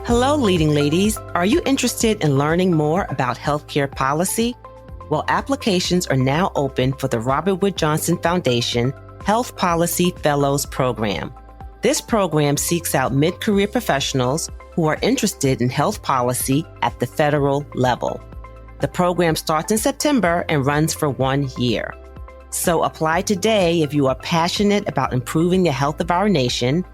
Hello, leading ladies. Are you interested in learning more about healthcare policy? Well, applications are now open for the Robert Wood Johnson Foundation Health Policy Fellows Program. This program seeks out mid-career professionals who are interested in health policy at the federal level. The program starts in September and runs for 1 year. So apply today if you are passionate about improving the health of our nation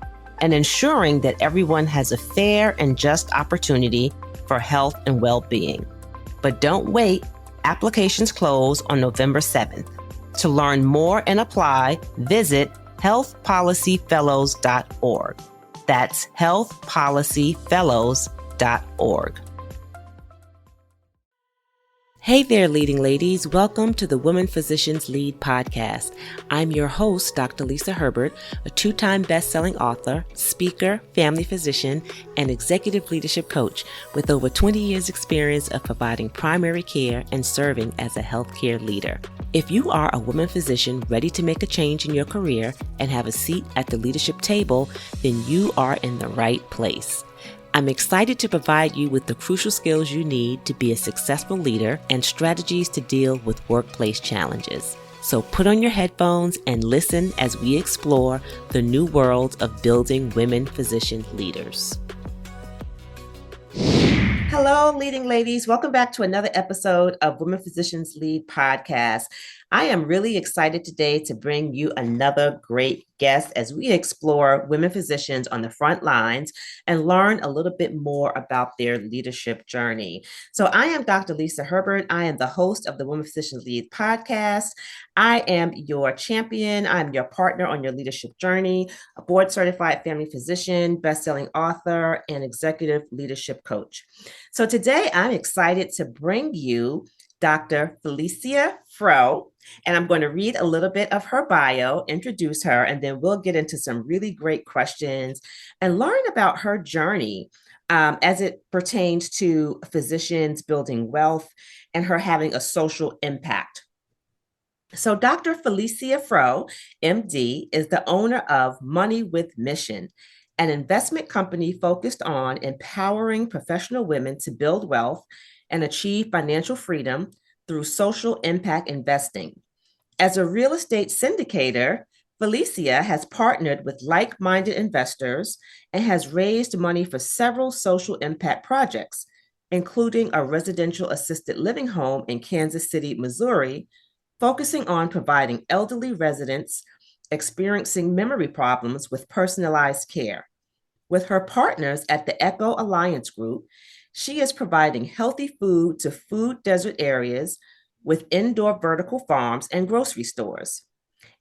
and ensuring that everyone has a fair and just opportunity for health and well-being. But don't wait. Applications close on November 7th. To learn more and apply, visit healthpolicyfellows.org. That's healthpolicyfellows.org. Hey there, leading ladies. Welcome to the Women Physicians Lead podcast. I'm your host, Dr. Lisa Herbert, a 2-time best-selling author, speaker, family physician, and executive leadership coach with over 20 years experience of providing primary care and serving as a healthcare leader. If you are a woman physician ready to make a change in your career and have a seat at the leadership table, then you are in the right place. I'm excited to provide you with the crucial skills you need to be a successful leader and strategies to deal with workplace challenges. So put on your headphones and listen as we explore the new world of building women physician leaders. Hello, leading ladies. Welcome back to another episode of Women Physicians Lead podcast. I am really excited today to bring you another great guest as we explore women physicians on the front lines and learn a little bit more about their leadership journey. So I am Dr. Lisa Herbert. I am the host of the Women Physicians Lead podcast. I am your champion. I'm your partner on your leadership journey, a board-certified family physician, best-selling author, and executive leadership coach. So today I'm excited to bring you Dr. Felecia Froe, and I'm going to read a little bit of her bio, introduce her, and then we'll get into some really great questions and learn about her journey as it pertains to physicians building wealth and her having a social impact. So Dr. Felecia Froe, MD, is the owner of Money with Mission, an investment company focused on empowering professional women to build wealth and achieve financial freedom through social impact investing. As a real estate syndicator, Felecia has partnered with like-minded investors and has raised money for several social impact projects, including a residential assisted living home in Kansas City, Missouri, focusing on providing elderly residents experiencing memory problems with personalized care. With her partners at the Echo Alliance Group, she is providing healthy food to food desert areas with indoor vertical farms and grocery stores.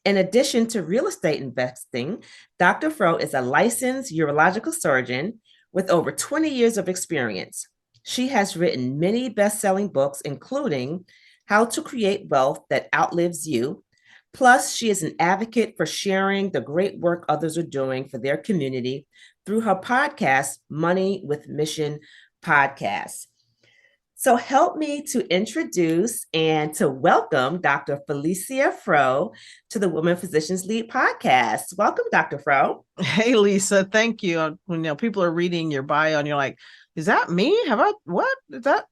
In addition to real estate investing, Dr. Froe is a licensed urological surgeon with over 20 years of experience. She has written many best-selling books, including How to Create Wealth That Outlives You. Plus, she is an advocate for sharing the great work others are doing for their community through her podcast, Money with Mission podcast. So help me to introduce and to welcome Dr. Felecia Froe to the Women Physicians Lead podcast. Welcome, Dr. Froe. Hey, Lisa. Thank you. When people are reading your bio and you're like, is that me? Have I, what is that?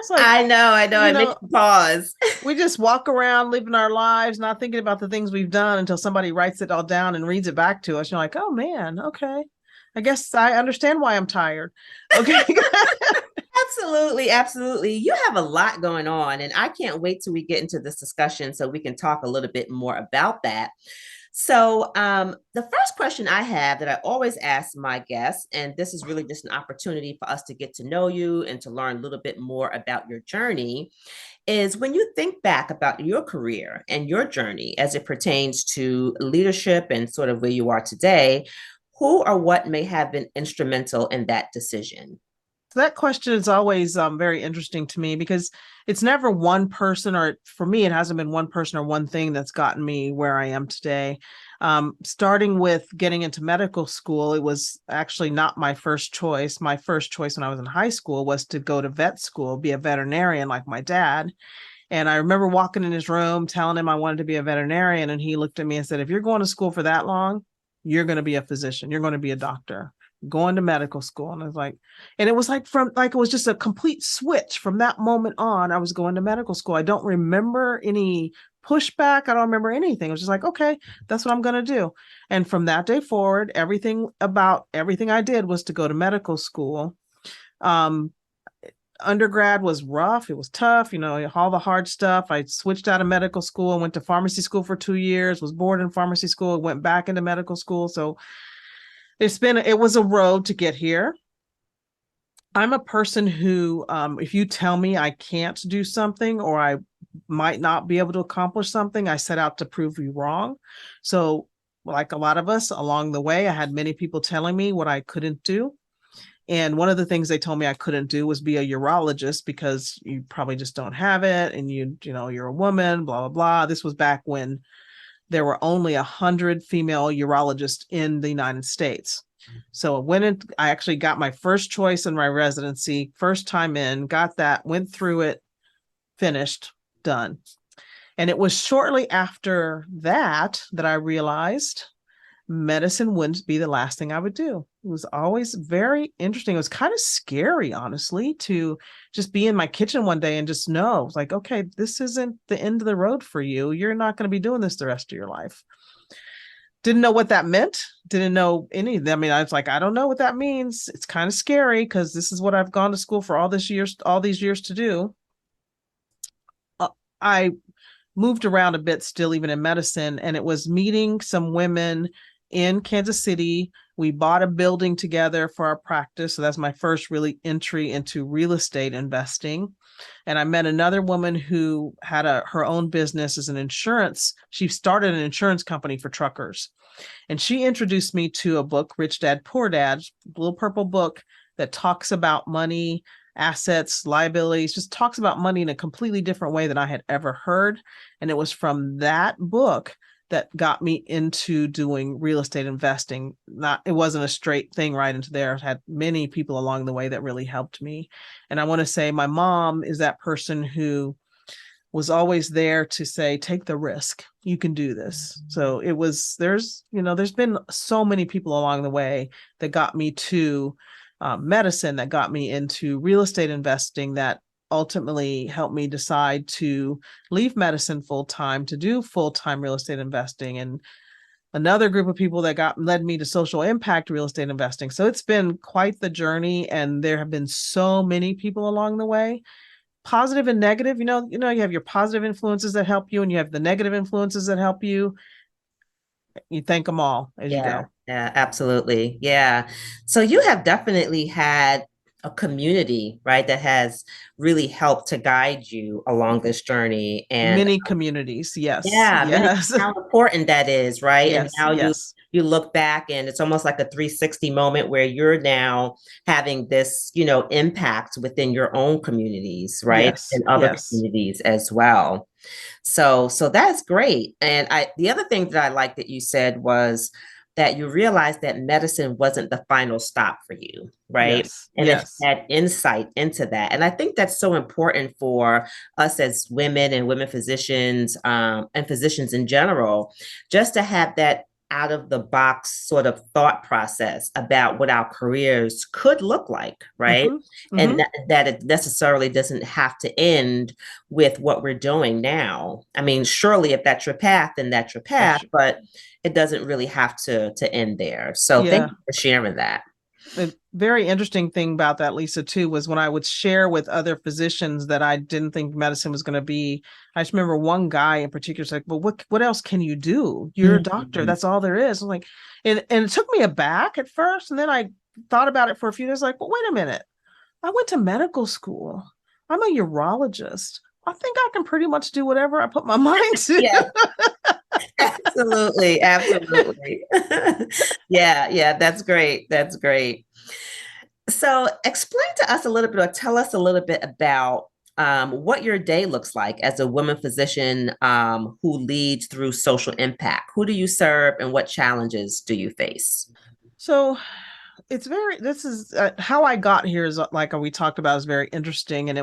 Like, I know. I make you pause. We just walk around living our lives, not thinking about the things we've done until somebody writes it all down and reads it back to us. You're like, oh man, okay. I guess I understand why I'm tired. Okay. Absolutely. You have a lot going on, and I can't wait till we get into this discussion so we can talk a little bit more about that. So the first question I have that I always ask my guests, and this is really just an opportunity for us to get to know you and to learn a little bit more about your journey, is when you think back about your career and your journey as it pertains to leadership and sort of where you are today, who or what may have been instrumental in that decision? So that question is always very interesting to me because it's never one person, or for me, it hasn't been one person or one thing that's gotten me where I am today. Starting with getting into medical school, it was actually not my first choice. My first choice when I was in high school was to go to vet school, be a veterinarian like my dad. And I remember walking in his room, telling him I wanted to be a veterinarian. And he looked at me and said, if you're going to school for that long, you're going to be a physician. You're going to be a doctor, going to medical school. And it was like it was just a complete switch from that moment on. I was going to medical school. I don't remember any pushback. I don't remember anything. It was just like, okay, that's what I'm going to do. And from that day forward, everything I did was to go to medical school. Undergrad was rough. It was tough, all the hard stuff. I switched out of medical school and went to pharmacy school for 2 years, was bored in pharmacy school, went back into medical school. So it was a road to get here. I'm a person who, if you tell me I can't do something or I might not be able to accomplish something, I set out to prove you wrong. So like a lot of us along the way, I had many people telling me what I couldn't do. And one of the things they told me I couldn't do was be a urologist because you probably just don't have it. And you're a woman, blah, blah, blah. This was back when there were only 100 female urologists in the United States. So I actually got my first choice in my residency, first time in, got that, went through it, finished, done. And it was shortly after that I realized medicine wouldn't be the last thing I would do. It was always very interesting. It was kind of scary, honestly, to just be in my kitchen one day and just know, like, okay, this isn't the end of the road for you. You're not going to be doing this the rest of your life. Didn't know what that meant. Didn't know any of them. I mean, I was like, I don't know what that means. It's kind of scary because this is what I've gone to school for all these years to do. I moved around a bit still, even in medicine, and it was meeting some women in Kansas City. We bought a building together for our practice. So that's my first really entry into real estate investing. And I met another woman who had her own business as an insurance. She started an insurance company for truckers. And she introduced me to a book, Rich Dad, Poor Dad, little purple book that talks about money, assets, liabilities, just talks about money in a completely different way than I had ever heard. And it was from that book that got me into doing real estate investing. It wasn't a straight thing right into there. I had many people along the way that really helped me. And I want to say my mom is that person who was always there to say, take the risk. You can do this. So there's been so many people along the way that got me to medicine, that got me into real estate investing, that ultimately helped me decide to leave medicine full-time to do full-time real estate investing, and another group of people that led me to social impact real estate investing. So it's been quite the journey, and there have been so many people along the way, positive and negative. You have your positive influences that help you, and you have the negative influences that help you. You thank them all as you Yeah, go. yeah, absolutely. Yeah. So you have definitely had a community, right, that has really helped to guide you along this journey. And Many communities. Yes. yeah, and Yes. how important that is, right? And Yes. now Yes. you look back and it's almost like a 360 moment where you're now having this, impact within your own communities, right? Yes. And other Yes. communities as well. So that's great. And the other thing that I like that you said was that you realized that medicine wasn't the final stop for you, right? Yes. And that you Yes. had insight into that. And I think that's so important for us as women and women physicians, and physicians in general, just to have that out of the box sort of thought process about what our careers could look like, right? Mm-hmm. And Mm-hmm. that it necessarily doesn't have to end with what we're doing now. I mean, surely if that's your path, then that's your path, That's but it doesn't really have to end there. So thank yeah. you for sharing that. The very interesting thing about that, Lisa, too, was when I would share with other physicians that I didn't think medicine was going to be. I just remember one guy in particular was like, "Well, what else can you do? You're a doctor. Mhm. That's all there is." I'm like, and it took me aback at first, and then I thought about it for a few days. Like, well, wait a minute. I went to medical school. I'm a urologist. I think I can pretty much do whatever I put my mind to. Yeah, absolutely, absolutely. Yeah, yeah, that's great. That's great. So, explain to us a little bit, or tell us a little bit about what your day looks like as a woman physician who leads through social impact. Who do you serve, and what challenges do you face? So This is how I got here is like we talked about is very interesting. And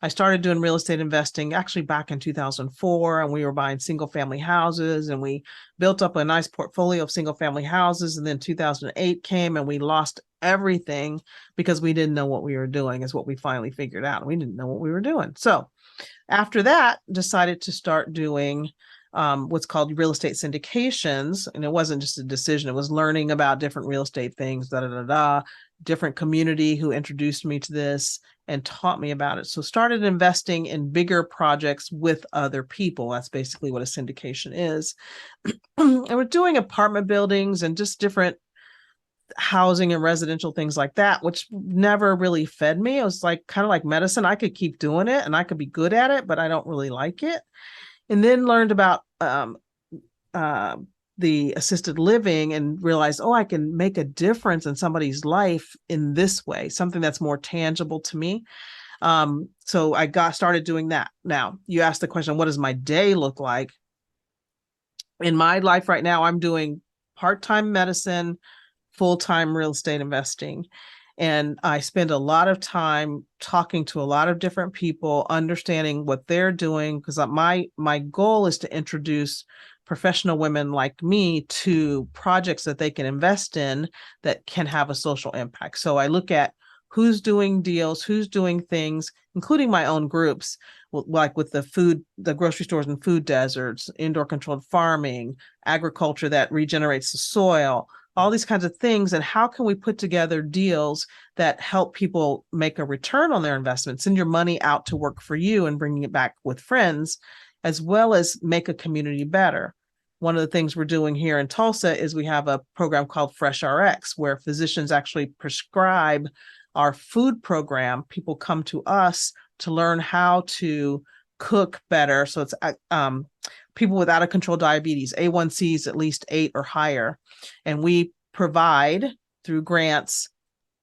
I started doing real estate investing actually back in 2004, and we were buying single family houses, and we built up a nice portfolio of single family houses. And then 2008 came and we lost everything because we didn't know what we were doing, is what we finally figured out. We didn't know what we were doing. So after that, decided to start doing what's called real estate syndications. And it wasn't just a decision, it was learning about different real estate things, different community who introduced me to this and taught me about it. So started investing in bigger projects with other people. That's basically what a syndication is. And we're doing apartment buildings and just different housing and residential things like that, which never really fed me. It was like kind of like medicine. I could keep doing it and I could be good at it, but I don't really like it. And then learned about the assisted living and realized, I can make a difference in somebody's life in this way, something that's more tangible to me. So I started doing that. Now, you asked the question, what does my day look like? In my life right now, I'm doing part-time medicine, full-time real estate investing. And I spend a lot of time talking to a lot of different people, understanding what they're doing, because my goal is to introduce professional women like me to projects that they can invest in that can have a social impact. So I look at who's doing deals, who's doing things, including my own groups, like with the grocery stores and food deserts, indoor controlled farming, agriculture that regenerates the soil, all these kinds of things. And how can we put together deals that help people make a return on their investment, send your money out to work for you and bringing it back with friends, as well as make a community better. One of the things we're doing here in Tulsa is we have a program called Fresh RX, where physicians actually prescribe our food program. People come to us to learn how to cook better. So it's people with out of control diabetes, A1Cs at least 8 or higher. And we provide through grants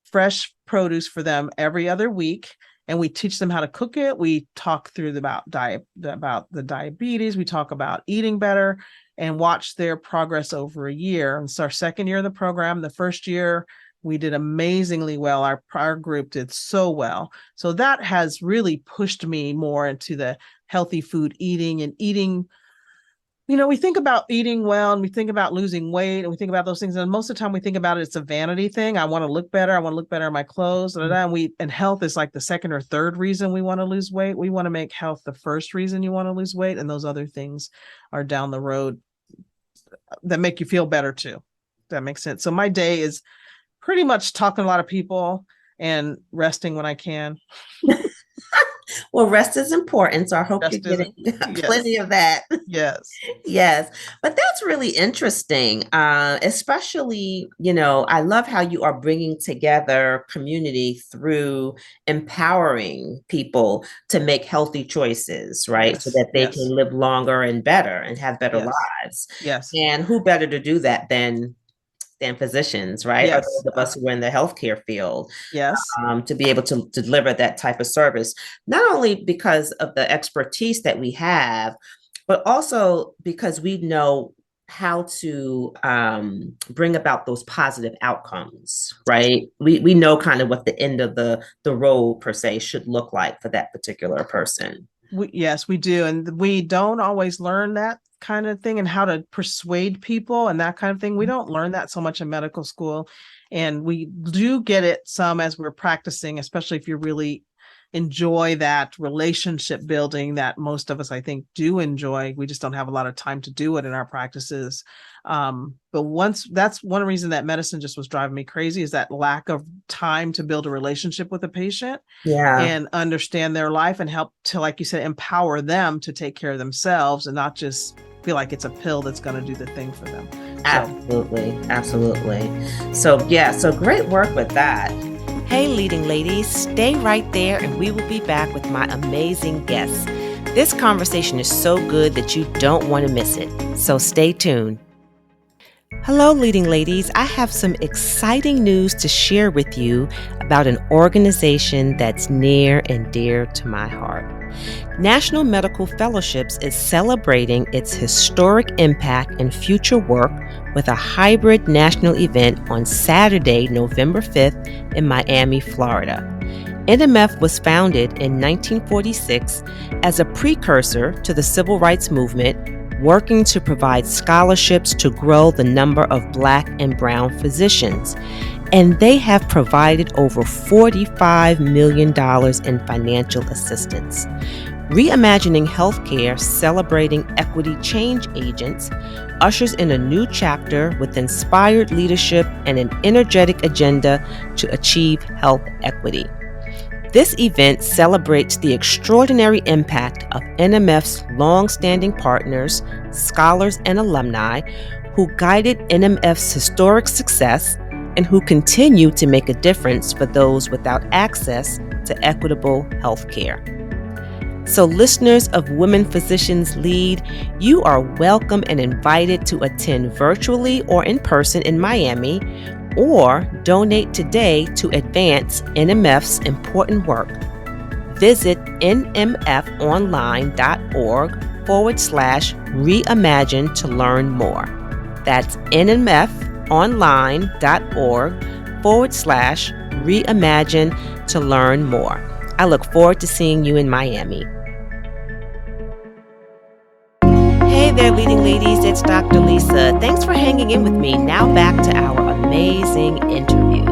fresh produce for them every other week. And we teach them how to cook it. We talk through about the diabetes. We talk about eating better and watch their progress over a year. It's our second year in the program. The first year, we did amazingly well. Our group did so well. So that has really pushed me more into the healthy food eating and eating. We think about eating well and we think about losing weight and we think about those things. And most of the time we think about it, it's a vanity thing. I want to look better. I want to look better in my clothes. And health is like the second or third reason we want to lose weight. We want to make health the first reason you want to lose weight. And those other things are down the road that make you feel better too. That makes sense. So my day is pretty much talking to a lot of people and resting when I can. Well, rest is important. So I hope you're getting plenty of that. Yes. Yes. But that's really interesting. Especially, I love how you are bringing together community through empowering people to make healthy choices, right? Yes. So that they Yes. can live longer and better and have better Yes. lives. Yes. And who better to do that than physicians, right? Or Yes. those of us who are in the healthcare field, Yes. to be able to deliver that type of service, not only because of the expertise that we have, but also because we know how to bring about those positive outcomes, right? We know kind of what the end of the road per se should look like for that particular person. Yes, we do. And we don't always learn that kind of thing and how to persuade people and that kind of thing. We don't learn that so much in medical school. And we do get it some as we're practicing, especially if you really enjoy that relationship building that most of us, I think, do enjoy. We just don't have a lot of time to do it in our practices. But that's one reason that medicine just was driving me crazy, is that lack of time to build a relationship with a patient and understand their life and help to, like you said, empower them to take care of themselves and not just feel like it's a pill that's going to do the thing for them. Absolutely. So great work with that. Hey, leading ladies, stay right there and we will be back with my amazing guests. This conversation is so good that you don't want to miss it. So stay tuned. Hello, leading ladies. I have some exciting news to share with you about an organization that's near and dear to my heart. National Medical Fellowships is celebrating its historic impact and future work with a hybrid national event on Saturday, November 5th in Miami, Florida. NMF was founded in 1946 as a precursor to the civil rights movement, working to provide scholarships to grow the number of Black and Brown physicians. And they have provided over $45 million in financial assistance. Reimagining Healthcare, Celebrating Equity Change Agents, ushers in a new chapter with inspired leadership and an energetic agenda to achieve health equity. This event celebrates the extraordinary impact of NMF's long-standing partners, scholars, and alumni who guided NMF's historic success and who continue to make a difference for those without access to equitable health care. So, listeners of Women Physicians Lead, you are welcome and invited to attend virtually or in person in Miami, or donate today to advance NMF's important work. Visit nmfonline.org/reimagine to learn more. That's nmfonline.org/reimagine to learn more. I look forward to seeing you in Miami. Hey there, leading ladies, it's Dr. Lisa. Thanks for hanging in with me. Now back to our amazing interview.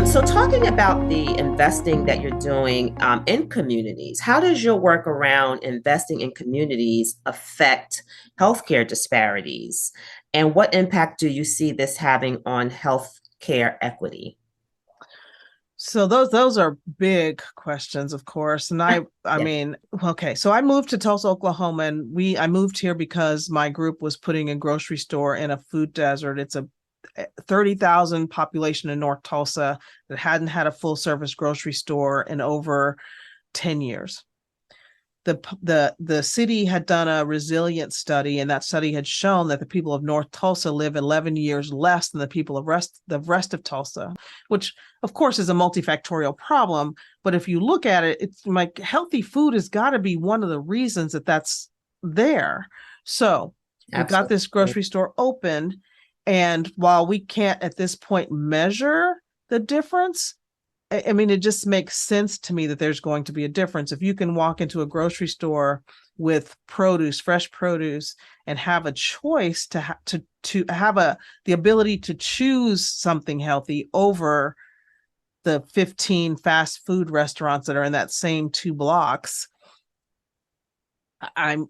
So talking about the investing that you're doing in communities, how does your work around investing in communities affect healthcare disparities? And what impact do you see this having on healthcare equity? So those are big questions, of course. And I Yeah. mean, okay. So I moved to Tulsa, Oklahoma, and I moved here because my group was putting a grocery store in a food desert. It's a 30,000 population in North Tulsa that hadn't had a full service grocery store in over 10 years. The city had done a resilience study, and that study had shown that the people of North Tulsa live 11 years less than the people of the rest of Tulsa, which of course is a multifactorial problem. But if you look at it, it's like healthy food has got to be one of the reasons that that's there. So we got this grocery store open, and while we can't at this point measure the difference, I mean, it just makes sense to me that there's going to be a difference. If you can walk into a grocery store with produce, fresh produce, and have a choice to have the ability to choose something healthy over the 15 fast food restaurants that are in that same 2 blocks,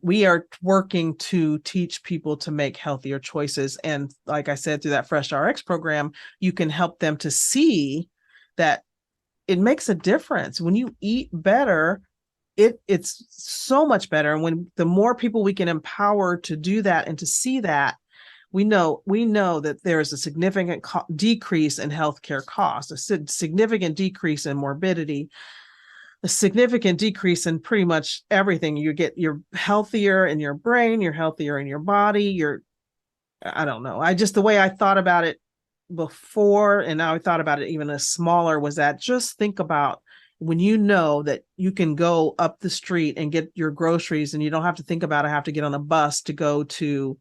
we are working to teach people to make healthier choices. And like I said, through that Fresh RX program, you can help them to see that it makes a difference. When you eat better, it's so much better. And when the more people we can empower to do that and to see that, we know that there is a significant decrease in healthcare costs, a significant decrease in morbidity, a significant decrease in pretty much everything. You're healthier in your brain, you're healthier in your body. I don't know. The way I thought about it before, and now I thought about it even as smaller, was that just think about when you know that you can go up the street and get your groceries and you don't have to think about I have to get on a bus to go to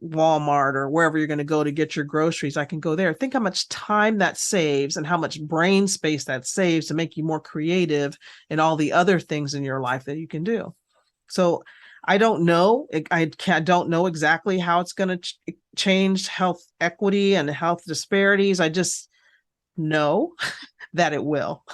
Walmart or wherever you're going to go to get your groceries. I can go there. Think how much time that saves and how much brain space that saves to make you more creative in all the other things in your life that you can do. So I don't know. I don't know exactly how it's going to change health equity and health disparities. I just know that it will.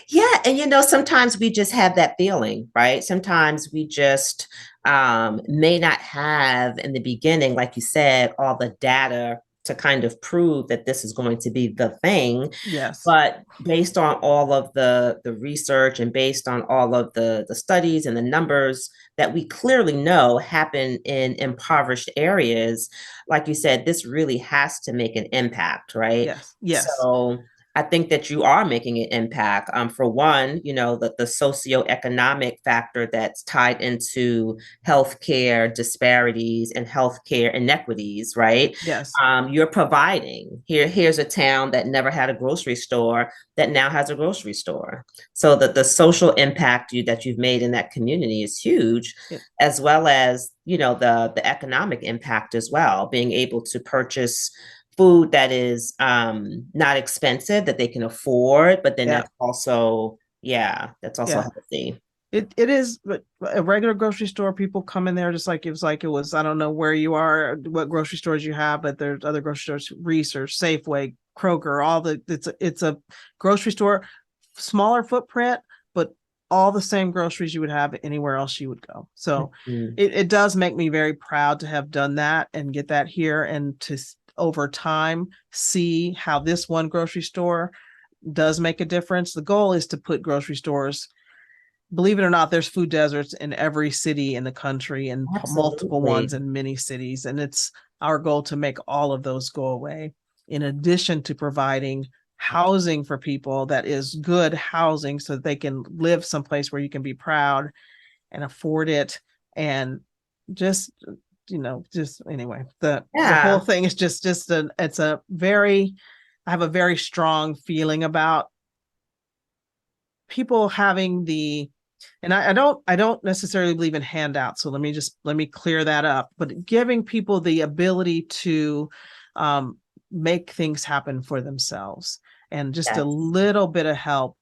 Yeah. And sometimes we just have that feeling, right? Sometimes we just may not have in the beginning, like you said, all the data to kind of prove that this is going to be the thing. Yes. But based on all of the research and based on all of the studies and the numbers that we clearly know happen in impoverished areas, like you said, this really has to make an impact, right? Yes. Yes. So I think that you are making an impact. For one, the socioeconomic factor that's tied into healthcare disparities and healthcare inequities, right? Yes. You're providing. Here's a town that never had a grocery store that now has a grocery store. So that the social impact that you've made in that community is huge, It, as well as the economic impact as well, being able to purchase food that is not expensive that they can afford, but then yeah. that's also Yeah. healthy. It is, but a regular grocery store, people come in there just like it was. I don't know where you are, what grocery stores you have, but there's other grocery stores, Reese or Safeway, Kroger, all the it's a grocery store, smaller footprint, but all the same groceries you would have anywhere else you would go. So Mhm. it does make me very proud to have done that and get that here, and to over time see how this one grocery store does make a difference. The goal is to put grocery stores, believe it or not, there's food deserts in every city in the country, and multiple ones Absolutely. in many cities. And it's our goal to make all of those go away, in addition to providing housing for people that is good housing so that they can live someplace where you can be proud and afford it. And just, just anyway, the whole Yeah. thing is just it's a very, I have a very strong feeling about people having the, and I don't necessarily believe in handouts, so let me clear that up, but giving people the ability to um, make things happen for themselves, and just a Yes. little bit of help,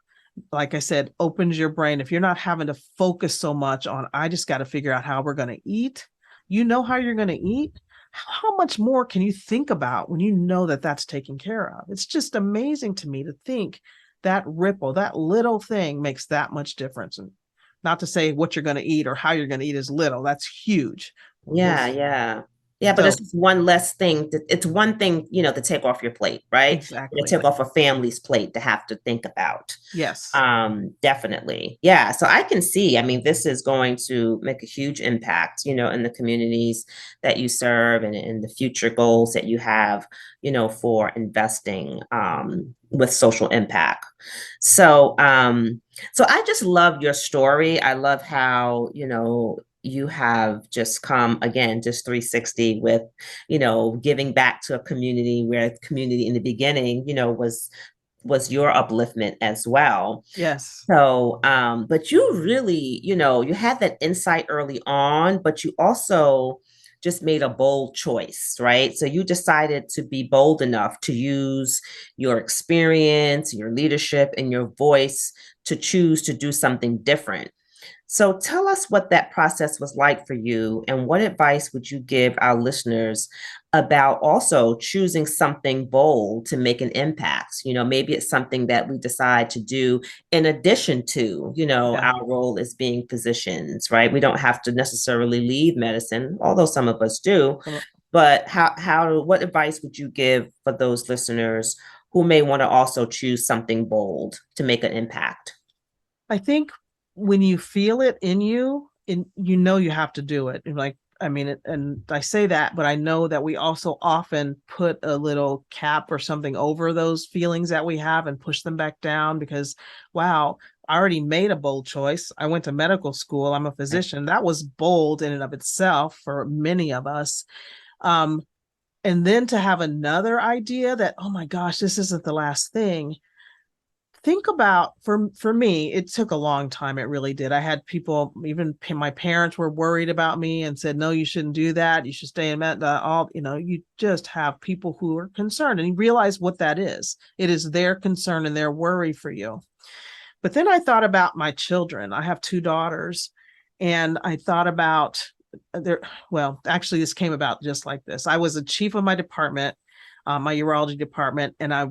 like I said, opens your brain. If you're not having to focus so much on, I just got to figure out how we're going to eat, how you're going to eat, how much more can you think about when you know that that's taken care of? It's just amazing to me to think that ripple, that little thing makes that much difference. And not to say what you're going to eat or how you're going to eat is little, that's huge. Yeah, This, yeah. Yeah, but it's so just one less thing. It's one thing, to take off your plate, right? To exactly. take off a family's plate to have to think about. Yes. Definitely. Yeah. So I can see, I mean, this is going to make a huge impact, in the communities that you serve and in the future goals that you have, for investing with social impact. So so I just love your story. I love how, you have just come again, just 360 with, giving back to a community where the community in the beginning, was your upliftment as well. Yes. So, but you really, you had that insight early on, but you also just made a bold choice, right? So you decided to be bold enough to use your experience, your leadership, and your voice to choose to do something different. So tell us what that process was like for you, and what advice would you give our listeners about also choosing something bold to make an impact? Maybe it's something that we decide to do in addition to, Yeah. our role as being physicians, right? We don't have to necessarily leave medicine, although some of us do. But what advice would you give for those listeners who may want to also choose something bold to make an impact? I think when you feel it in you, you have to do it. And like, I mean, and I say that, but I know that we also often put a little cap or something over those feelings that we have and push them back down because, wow, I already made a bold choice. I went to medical school. I'm a physician. That was bold in and of itself for many of us. Um, and then to have another idea that, oh my gosh, this isn't the last thing. Think about, for me, it took a long time. It really did. I had people, even my parents were worried about me and said, no, you shouldn't do that, you should stay in med, all, you just have people who are concerned, and you realize what that is. It is their concern and their worry for you. But then I thought about my children. I have two daughters, and I thought about there. Well, actually, this came about just like this. I was a chief of my department, my urology department, and I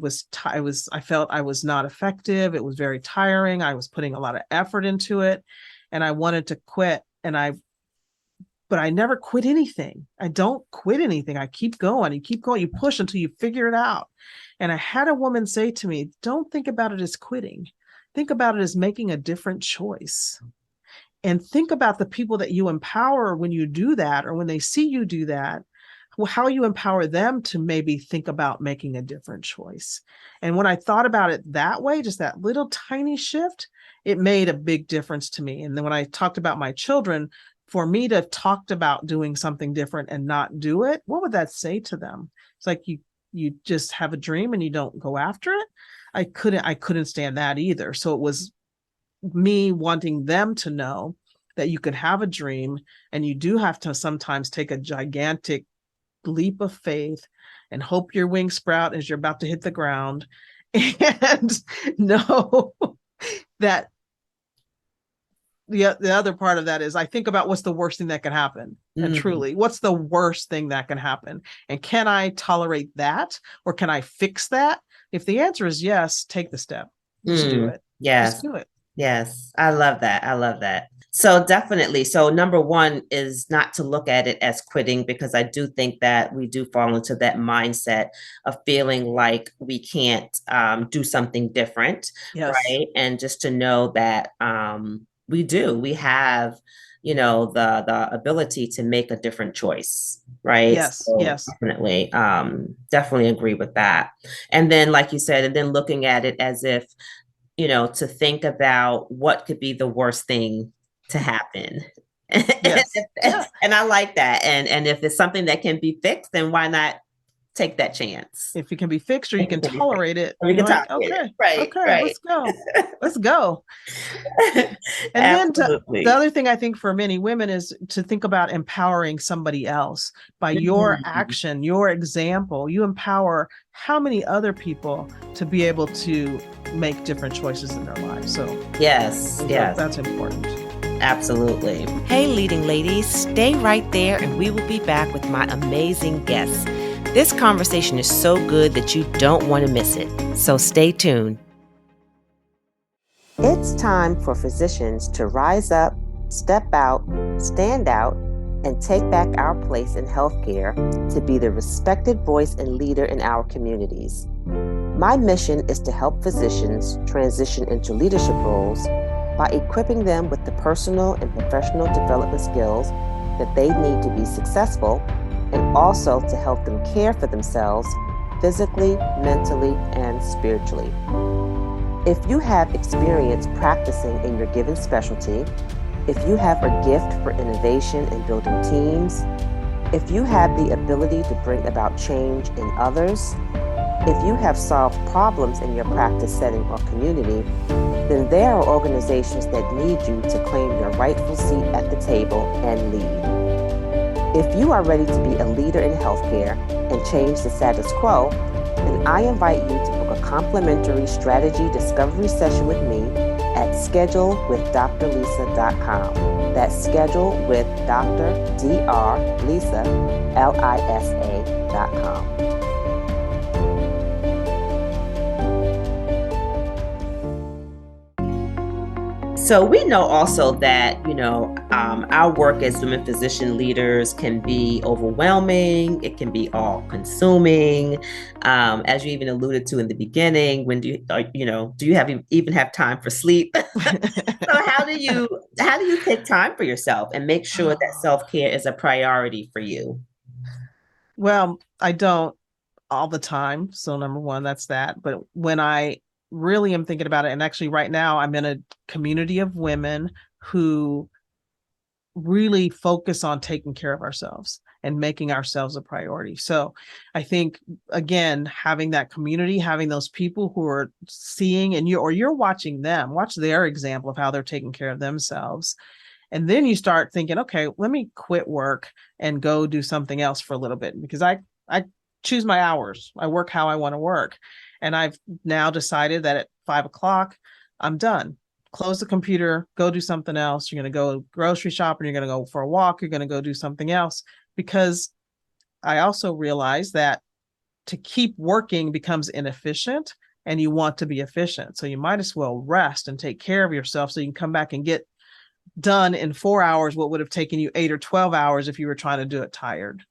felt I was not effective. It was very tiring. I was putting a lot of effort into it, and I wanted to quit. But I never quit anything. I don't quit anything. I keep going. You keep going. You push until you figure it out. And I had a woman say to me, don't think about it as quitting. Think about it as making a different choice. And think about the people that you empower when you do that, or when they see you do that. how you empower them to maybe think about making a different choice. And when I thought about it that way, just that little tiny shift, it made a big difference to me. And then when I talked about my children, for me to have talked about doing something different and not do it, what would that say to them? It's like you just have a dream and you don't go after it. I couldn't stand that either. So it was me wanting them to know that you could have a dream and you do have to sometimes take a gigantic leap of faith and hope your wings sprout as you're about to hit the ground and know that the other part of that is I think about what's the worst thing that can happen. And truly, what's the worst thing that can happen? And can I tolerate that? Or can I fix that? If the answer is yes, take the step. Just do it. Just Yes. do it. Yes. I love that. I love that. So definitely. So number one is not to look at it as quitting, because I do think that we do fall into that mindset of feeling like we can't do something different, Yes. right? And just to know that we have, the ability to make a different choice, right? Yes. So Yes. definitely agree with that. And then, like you said, and then looking at it as if, to think about what could be the worst thing to happen. Yes. Yeah. And I like that. And if it's something that can be fixed, then why not take that chance? If it can be fixed or you If it can can be fixed. tolerate it, Or we you're can like, tolerate it. okay, Right, okay, right. let's go. Let's go. And then the Absolutely. other thing I think for many women is to think about empowering somebody else by your Mhm. action, your example. You empower how many other people to be able to make different choices in their lives. So Yes, yes, that's important. absolutely. Hey, leading ladies, stay right there and we will be back with my amazing guests. This conversation is so good that you don't want to miss it. So stay tuned. It's time for physicians to rise up, step out, stand out, and take back our place in healthcare to be the respected voice and leader in our communities. My mission is to help physicians transition into leadership roles by equipping them with the personal and professional development skills that they need to be successful, and also to help them care for themselves physically, mentally, and spiritually. If you have experience practicing in your given specialty, if you have a gift for innovation and building teams, if you have the ability to bring about change in others, if you have solved problems in your practice setting or community, then there are organizations that need you to claim your rightful seat at the table and lead. If you are ready to be a leader in healthcare and change the status quo, then I invite you to book a complimentary strategy discovery session with me at schedulewithdrlisa.com. That's schedulewithdrlisa.com. So we know also that, our work as women physician leaders can be overwhelming. It can be all consuming. As you even alluded to in the beginning, when do you even have time for sleep? So how do you take time for yourself and make sure that self-care is a priority for you? Well, I don't all the time. So number one, that's that. But when I really am thinking about it, and actually right now I'm in a community of women who really focus on taking care of ourselves and making ourselves a priority. So I think, again, having that community, having those people who are seeing and you're watching them, watch their example of how they're taking care of themselves. And then you start thinking, okay, let me quit work and go do something else for a little bit, because I choose my hours. I work how I want to work. And I've now decided that at 5 o'clock, I'm done. Close the computer, go do something else. You're going to go grocery shopping. You're going to go for a walk. You're going to go do something else, because I also realize that to keep working becomes inefficient and you want to be efficient. So you might as well rest and take care of yourself so you can come back and get done in 4 hours what would have taken you 8 or 12 hours if you were trying to do it tired.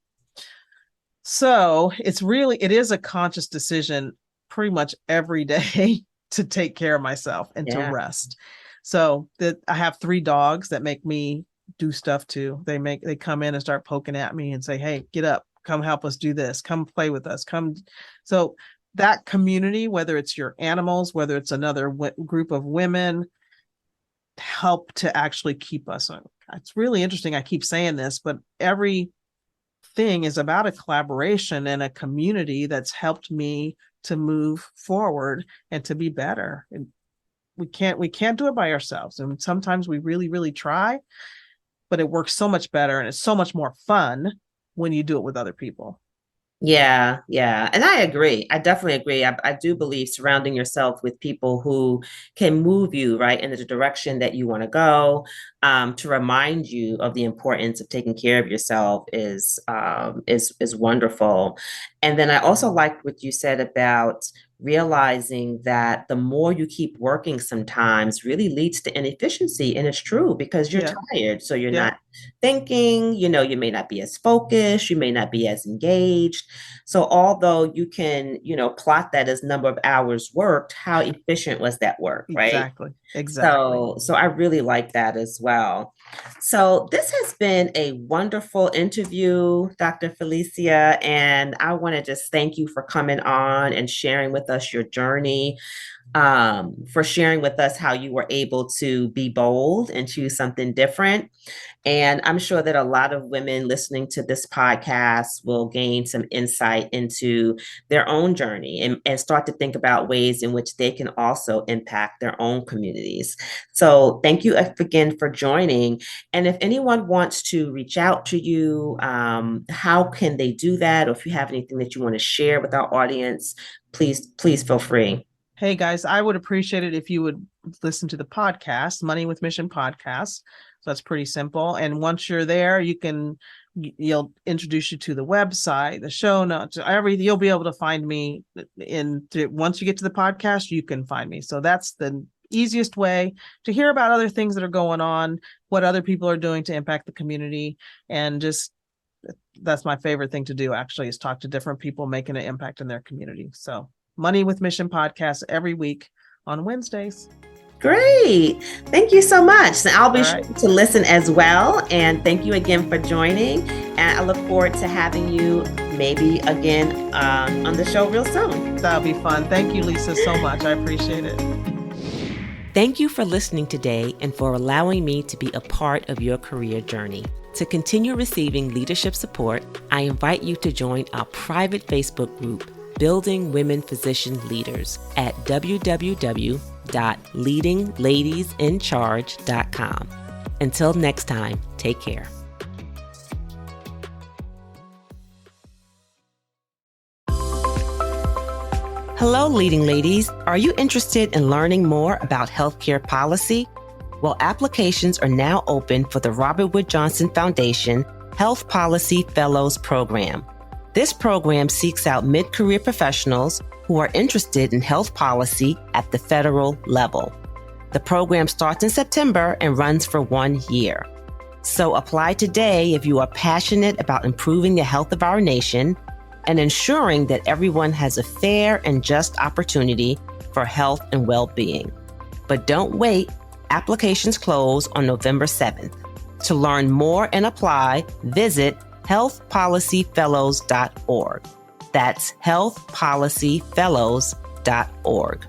So it is a conscious decision pretty much every day to take care of myself and to Yeah. rest. So that I have 3 dogs that make me do stuff too. They come in and start poking at me and say, "Hey, get up, come help us do this, come play with us, come. So that community, whether it's your animals, whether it's another group of women, help to actually keep us on. It's really interesting. I keep saying this, but everything is about a collaboration and a community that's helped me to move forward and to be better. And we can't do it by ourselves. And sometimes we really, really try, but it works so much better and it's so much more fun when you do it with other people. Yeah, yeah. And I agree. I definitely agree. I do believe surrounding yourself with people who can move you right in the direction that you want to go, to remind you of the importance of taking care of yourself is wonderful. And then I also like what you said about realizing that the more you keep working sometimes really leads to inefficiency. And it's true because you're Yeah. tired. So you're Yeah. not thinking, you may not be as focused, you may not be as engaged. So although you can, plot that as number of hours worked, how efficient was that work, right? Exactly. Exactly. So I really like that as well. So this has been a wonderful interview, Dr. Felecia, and I want to just thank you for coming on and sharing with us your journey, for sharing with us how you were able to be bold and choose something different. And I'm sure that a lot of women listening to this podcast will gain some insight into their own journey and start to think about ways in which they can also impact their own communities. So thank you again for joining. And if anyone wants to reach out to you, how can they do that? Or if you have anything that you want to share with our audience, please feel free. Hey guys, I would appreciate it if you would listen to the podcast, Money with Mission podcast. So that's pretty simple. And once you're there, you'll introduce you to the website, the show notes, everything. You'll be able to find me once you get to the podcast, you can find me. So that's the easiest way to hear about other things that are going on, what other people are doing to impact the community. And just, that's my favorite thing to do actually, is talk to different people making an impact in their community. So Money with Mission podcast every week on Wednesdays. Great. Thank you so much. And I'll be sure Right. to listen as well. And thank you again for joining. And I look forward to having you maybe again on the show real soon. That'll be fun. Thank you, Lisa, so much. I appreciate it. Thank you for listening today and for allowing me to be a part of your career journey. To continue receiving leadership support, I invite you to join our private Facebook group, Building Women Physician Leaders, at www.leadingladiesincharge.com. Until next time, take care. Hello, leading ladies. Are you interested in learning more about healthcare policy? Well, applications are now open for the Robert Wood Johnson Foundation Health Policy Fellows Program. This program seeks out mid-career professionals who are interested in health policy at the federal level. The program starts in September and runs for 1 year. So apply today if you are passionate about improving the health of our nation and ensuring that everyone has a fair and just opportunity for health and well-being. But don't wait. Applications close on November 7th. To learn more and apply, visit healthpolicyfellows.org. That's healthpolicyfellows.org.